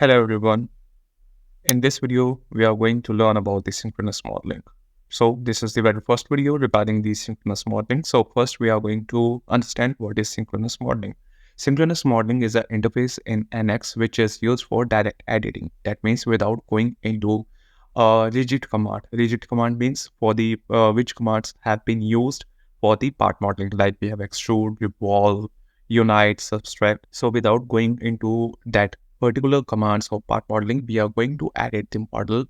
Hello everyone. In this video, we are going to learn about the synchronous modeling. So this is the very first video regarding the synchronous modeling. So first we are going to understand what is synchronous modeling. Synchronous modeling is an interface in NX which is used for direct editing. That means without going into a rigid command. Rigid command means for the which commands have been used for the part modeling, like we have extrude, revolve, unite, subtract. So without going into that particular commands of part modeling, we are going to edit the model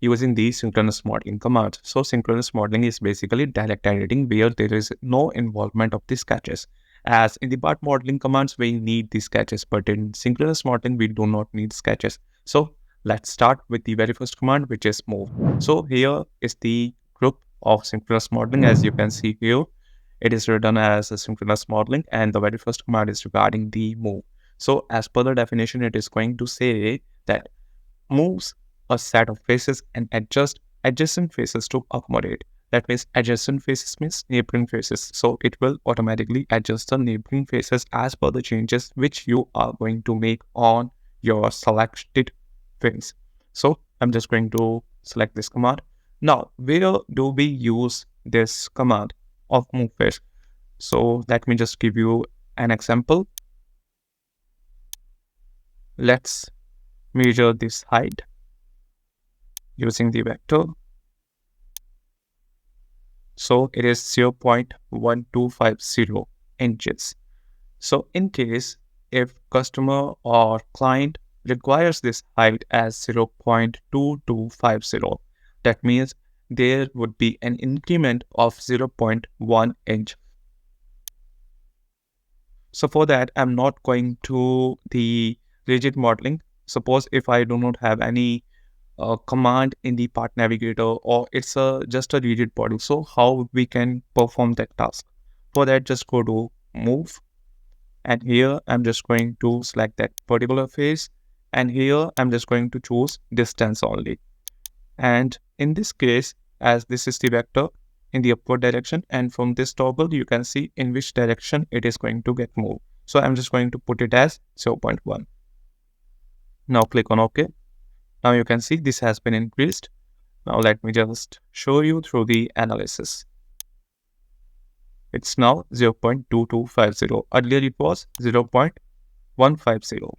using the synchronous modeling commands. So synchronous modeling is basically direct editing where there is no involvement of the sketches. As in the part modeling commands, we need the sketches, but in synchronous modeling, we do not need sketches. So let's start with the very first command, which is move. So here is the group of synchronous modeling. As you can see here, it is written as a synchronous modeling, and the very first command is regarding the move. So as per the definition, it is going to say that moves a set of faces and adjust adjacent faces to accommodate. That means adjacent faces means neighboring faces. So it will automatically adjust the neighboring faces as per the changes which you are going to make on your selected face. So I'm just going to select this command. Now, where do we use this command of move face? So let me just give you an example. Let's measure this height using the vector. So it is 0.1250 inches. So in case if customer or client requires this height as 0.2250, that means there would be an increment of 0.1 inch. So for that, I'm not going to the rigid modeling. Suppose if I do not have any command in the part navigator, or it's just a rigid body. So how we can perform that task? For that, just go to move, and here I'm just going to select that particular face, and here I'm just going to choose distance only. And in this case, as this is the vector in the upward direction, and from this toggle you can see in which direction it is going to get moved. So I'm just going to put it as 0.1. Now click on OK. Now you can see this has been increased. Now let me just show you through the analysis. It's now 0.2250. Earlier it was 0.150.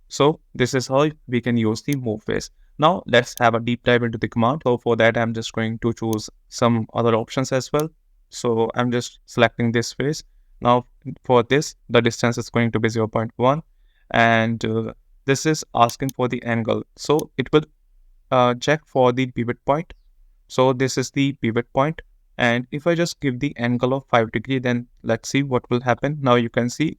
So this is how we can use the move face. Now let's have a deep dive into the command. So for that, I'm just going to choose some other options as well. So I'm just selecting this face. Now for this, the distance is going to be 0.1, and this is asking for the angle. So it will check for the pivot point. So this is the pivot point. And if I just give the angle of 5 degree, then let's see what will happen. Now you can see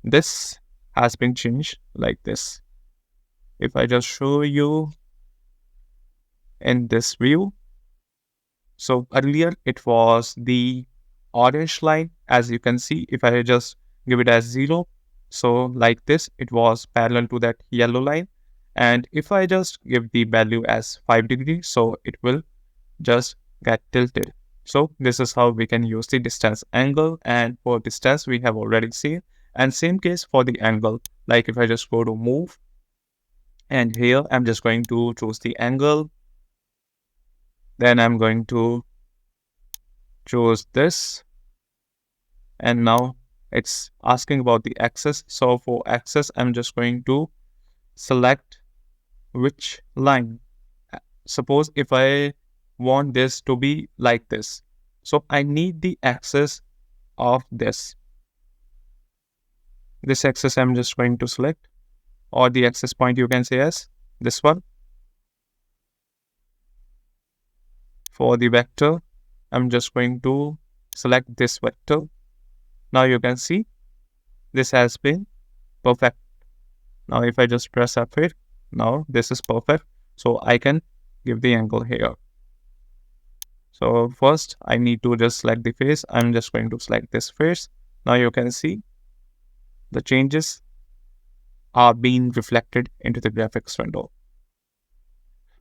this has been changed like this. If I just show you in this view, so earlier it was the orange line. As you can see, if I just give it as 0, so like this, it was parallel to that yellow line. And if I just give the value as 5 degrees, so it will just get tilted. So this is how we can use the distance angle, and for distance we have already seen. And same case for the angle, like if I just go to move, and here I'm just going to choose the angle, then I'm going to choose this, and now it's asking about the axis. So for axis, I'm just going to select which line. Suppose if I want this to be like this, so I need the axis of this axis. I'm just going to select, or the axis point you can say as this one. For the vector, I'm just going to select this vector. Now you can see this has been perfect. Now if I just press F8, now this is perfect. So I can give the angle here. So first I need to just select the face. I'm just going to select this face. Now you can see the changes are being reflected into the graphics window.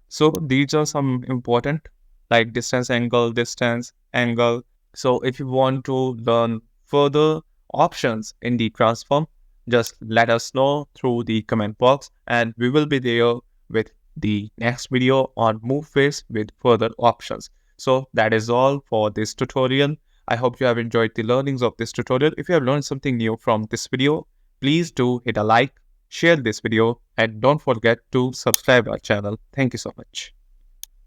So these are some important, like distance angle, distance angle. So if you want to learn further options in the transform, just let us know through the comment box, and we will be there with the next video on move face with further options. So that is all for this tutorial. I hope you have enjoyed the learnings of this tutorial. If you have learned something new from this video, please do hit a like, share this video, and don't forget to subscribe our channel. Thank you so much.